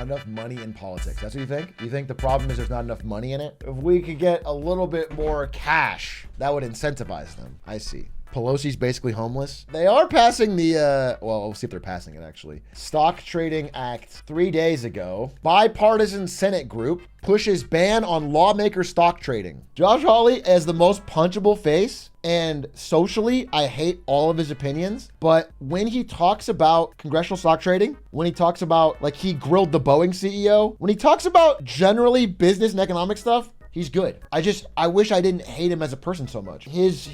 not enough money in politics. That's what you think? You think the problem is there's not enough money in it? If we could get a little bit more cash, that would incentivize them. I see. Pelosi's basically homeless. They are passing the, well, we'll see if they're passing it actually. Stock Trading Act 3 days ago. Bipartisan Senate group pushes ban on lawmaker stock trading. Josh Hawley as the most punchable face, and socially, I hate all of his opinions. But when he talks about congressional stock trading, when he talks about, like, he grilled the Boeing CEO, when he talks about generally business and economic stuff, he's good. I wish I didn't hate him as a person so much. His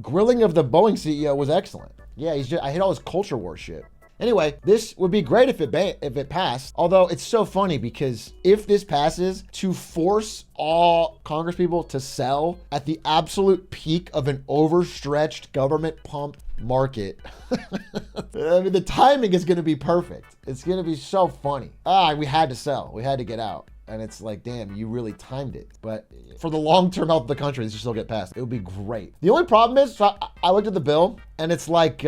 grilling of the Boeing CEO was excellent. Yeah, I hate all his culture war shit. Anyway, this would be great if it passed. Although it's so funny because if this passes, to force all Congress people to sell at the absolute peak of an overstretched government pumped market, I mean, the timing is going to be perfect. It's going to be so funny. We had to sell. We had to get out. And it's like, damn, you really timed it. But for the long-term health of the country, this should still get passed. It would be great. The only problem is, so I looked at the bill, and it's like,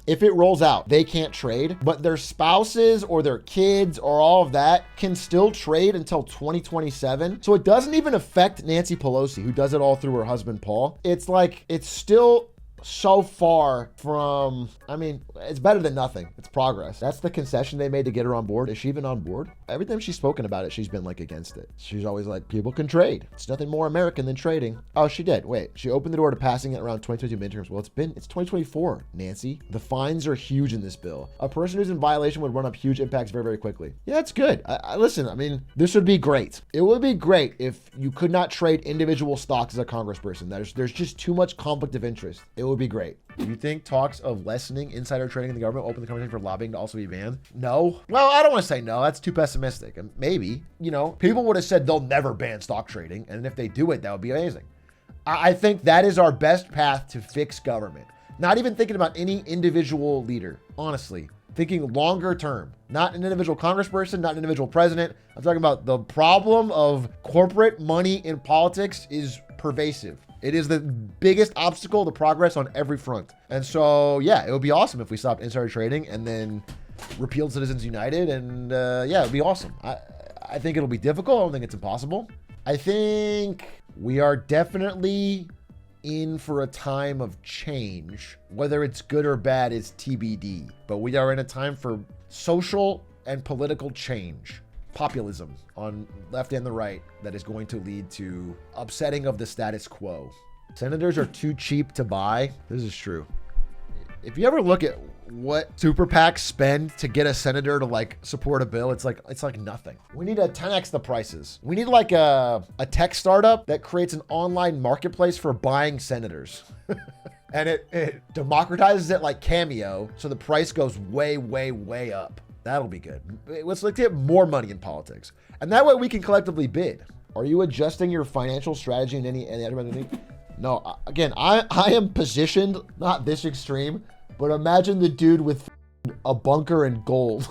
if it rolls out, they can't trade, but their spouses or their kids or all of that can still trade until 2027. So it doesn't even affect Nancy Pelosi, who does it all through her husband, Paul. It's like, it's still so far from, I mean, it's better than nothing. It's progress. That's the concession they made to get her on board. Is she even on board? Every time she's spoken about it, she's been like against it. She's always like, people can trade. It's nothing more American than trading. Oh, she did. Wait, she opened the door to passing it around 2022 midterms. Well, it's 2024, Nancy. The fines are huge in this bill. A person who's in violation would run up huge impacts very, very quickly. Yeah, it's good. Listen, I mean, this would be great. It would be great if you could not trade individual stocks as a congressperson. There's just too much conflict of interest. It would be great. Do you think talks of lessening insider trading in the government open the conversation for lobbying to also be banned? No. Well, I don't want to say no. That's too pessimistic. And maybe, people would have said they'll never ban stock trading. And if they do it, that would be amazing. I think that is our best path to fix government. Not even thinking about any individual leader, honestly. Thinking longer term, not an individual congressperson, not an individual president. I'm talking about the problem of corporate money in politics is pervasive. It is the biggest obstacle to progress on every front. And so, yeah, it would be awesome if we stopped insider trading and then repealed Citizens United. And yeah, it would be awesome. I think it'll be difficult. I don't think it's impossible. I think we are definitely in for a time of change. Whether it's good or bad is TBD. But we are in a time for social and political change. Populism on left and the right that is going to lead to upsetting of the status quo. Senators are too cheap to buy. This is true. If you ever look at what super PACs spend to get a senator to like support a bill, it's like nothing. We need to 10x the prices. We need like a tech startup that creates an online marketplace for buying senators. And it democratizes it like Cameo, so the price goes way, way, way up. That'll be good. Let's get more money in politics. And that way we can collectively bid. Are you adjusting your financial strategy in any other? No, again, I am positioned, not this extreme, but imagine the dude with a bunker and gold.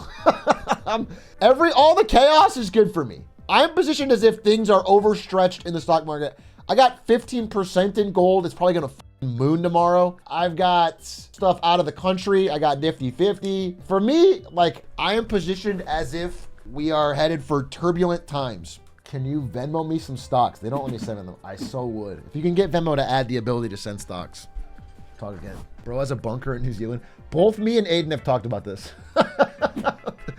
All the chaos is good for me. I'm positioned as if things are overstretched in the stock market. I got 15% in gold. It's probably going to moon tomorrow. I've got stuff out of the country. I got Nifty 50. For me, like, I am positioned as if we are headed for turbulent times. Can you Venmo me some stocks? They don't let me send them. I so would. If you can get Venmo to add the ability to send stocks. Talk again. Bro has a bunker in New Zealand. Both me and Aiden have talked about this.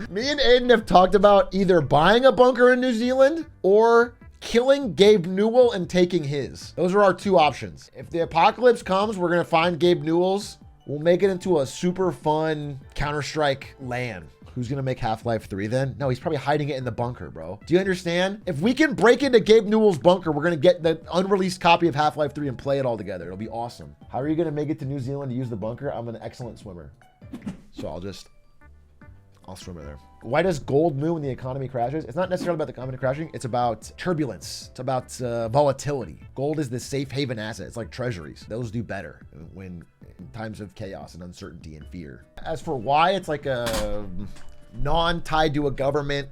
Me and Aiden have talked about either buying a bunker in New Zealand or killing Gabe Newell and taking his. Those are our two options. If the apocalypse comes, we're gonna find Gabe Newell's. We'll make it into a super fun Counter-Strike LAN. Who's gonna make Half-Life 3 then? No, he's probably hiding it in the bunker, bro. Do you understand? If we can break into Gabe Newell's bunker, we're gonna get the unreleased copy of Half-Life 3 and play it all together. It'll be awesome. How are you gonna make it to New Zealand to use the bunker? I'm an excellent swimmer. So I'll swim in there. Why does gold move when the economy crashes? It's not necessarily about the economy crashing. It's about turbulence. It's about volatility. Gold is the safe haven asset. It's like treasuries. Those do better when in times of chaos and uncertainty and fear. As for why, it's like a non-tied to a government,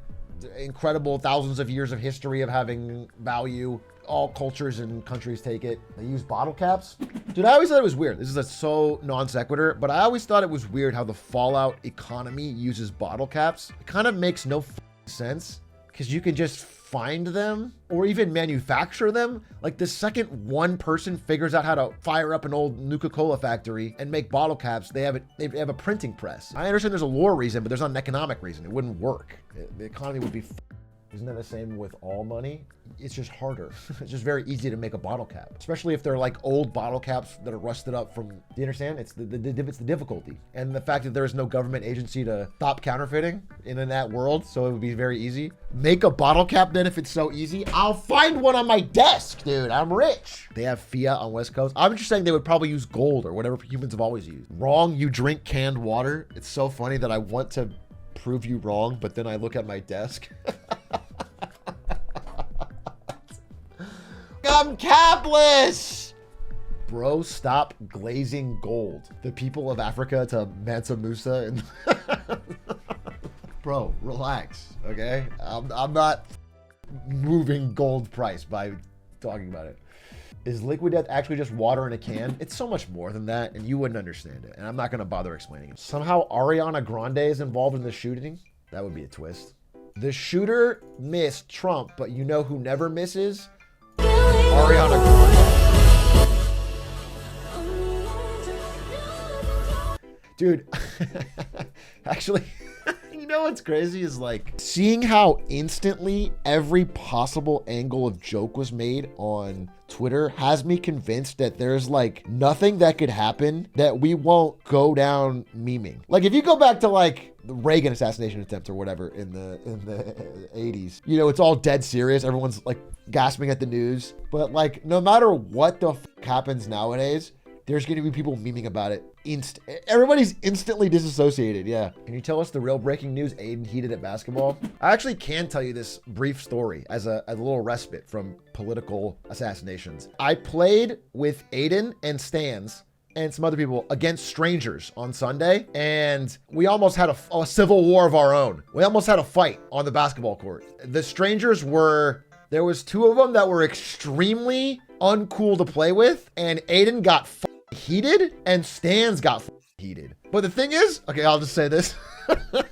incredible thousands of years of history of having value. all cultures and countries take it. They use bottle caps. Dude, I always thought it was weird. This is so non sequitur, but I always thought it was weird how the Fallout economy uses bottle caps. It kind of makes no sense because you can just find them or even manufacture them. Like the second one person figures out how to fire up an old Nuka-Cola factory and make bottle caps, they have a printing press. I understand there's a lore reason, but there's not an economic reason. It wouldn't work. The economy would be Isn't that the same with all money? It's just harder. It's just very easy to make a bottle cap, especially if they're like old bottle caps that are rusted up from, do you understand? It's the difficulty. And the fact that there is no government agency to stop counterfeiting in that world, so it would be very easy. Make a bottle cap then if it's so easy. I'll find one on my desk, dude. I'm rich. They have fiat on West Coast. I'm just saying they would probably use gold or whatever humans have always used. Wrong, you drink canned water. It's so funny that I want to prove you wrong, but then I look at my desk. I'm capless! Bro, stop glazing gold. The people of Africa to Mansa Musa and bro, relax, okay? I'm not moving gold price by talking about it. Is Liquid Death actually just water in a can? It's so much more than that, and you wouldn't understand it, and I'm not gonna bother explaining it. Somehow Ariana Grande is involved in the shooting? That would be a twist. The shooter missed Trump, but you know who never misses? Ariana Grande. Dude, actually, you know what's crazy is like seeing how instantly every possible angle of joke was made on Twitter has me convinced that there's like nothing that could happen that we won't go down memeing. Like if you go back to like the Reagan assassination attempt or whatever in the 80s, you know, it's all dead serious. Everyone's like gasping at the news, but like no matter what the happens nowadays, there's going to be people memeing about it. Everybody's instantly disassociated. Yeah. Can you tell us the real breaking news Aiden heated at basketball? I actually can tell you this brief story as a little respite from political assassinations. I played with Aiden and Stans and some other people against strangers on Sunday, and we almost had a civil war of our own. We almost had a fight on the basketball court. The strangers there was two of them that were extremely uncool to play with, and Aiden got heated and Stans got heated. But the thing is, okay, I'll just say this.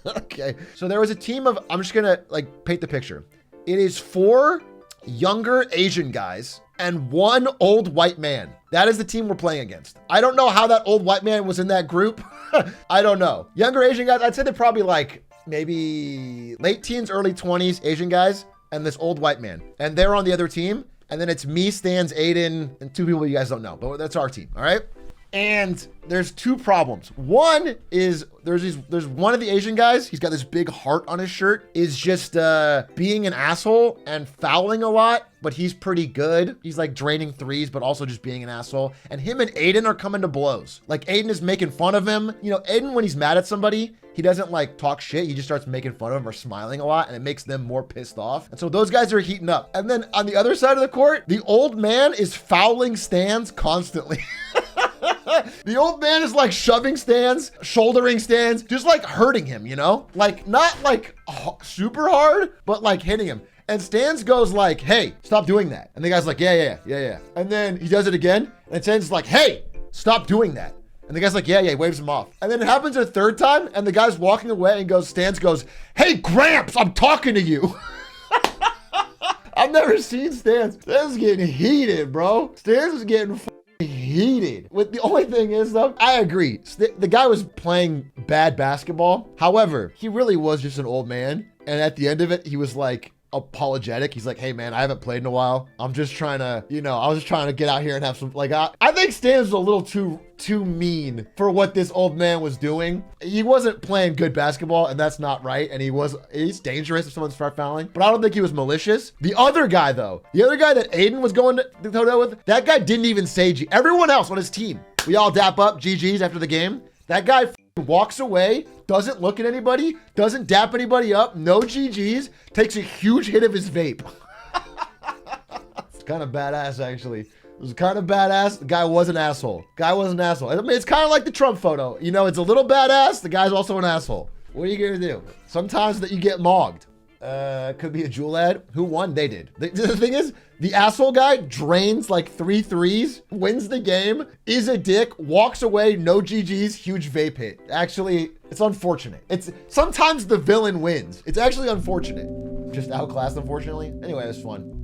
Okay, so there was a team of, I'm just gonna like paint the picture. It is 4 younger Asian guys and 1 old white man. That is the team we're playing against. I don't know how that old white man was in that group. I don't know. Younger Asian guys, I'd say they're probably like maybe late teens, early 20s Asian guys and this old white man. And they're on the other team. And then it's me, Stans, Aiden, and 2 people you guys don't know, but that's our team, all right? And there's 2 problems. One is there's one of the Asian guys, he's got this big heart on his shirt, is just being an asshole and fouling a lot, but he's pretty good. He's like draining threes, but also just being an asshole. And him and Aiden are coming to blows. Like Aiden is making fun of him. You know, Aiden, when he's mad at somebody, he doesn't like talk shit. He just starts making fun of him or smiling a lot, and it makes them more pissed off. And so those guys are heating up. And then on the other side of the court, the old man is fouling Stans constantly. The old man is like shoving Stans, shouldering Stans, just like hurting him, you know? Like not like super hard, but like hitting him. And Stans goes like, hey, stop doing that. And the guy's like, yeah. And then he does it again. And Stans like, hey, stop doing that. And the guy's like, yeah, he waves him off. And then it happens a 3rd time, and the guy's walking away and Stans goes, hey, Gramps, I'm talking to you. I've never seen Stans. Stans is getting heated, bro. Stans is getting heated. With the only thing is though, I agree. The guy was playing bad basketball. However, he really was just an old man. And at the end of it, he was like, apologetic. He's like, hey man, I haven't played in a while. I'm just trying to, I was just trying to get out here and have some, like, I think Stans was a little too mean for what this old man was doing. He wasn't playing good basketball, and that's not right. And he's dangerous if someone starts fouling, but I don't think he was malicious. The other guy though, that Aiden was going to toe with, that guy didn't even say G. Everyone else on his team, we all dap up GGs after the game. That guy walks away, doesn't look at anybody, doesn't dap anybody up, no GGs, takes a huge hit of his vape. It's kind of badass, actually. It was kind of badass. The guy was an asshole. I mean, it's kind of like the Trump photo. You know, it's a little badass. The guy's also an asshole. What are you going to do? Sometimes that you get mogged. Could be a Jewel ad. Who won? They did. The thing is, the asshole guy drains like 3 threes, wins the game, is a dick, walks away, no GGs, huge vape hit. Actually, it's unfortunate. It's sometimes the villain wins. It's actually unfortunate. Just outclassed, unfortunately. Anyway, it was fun.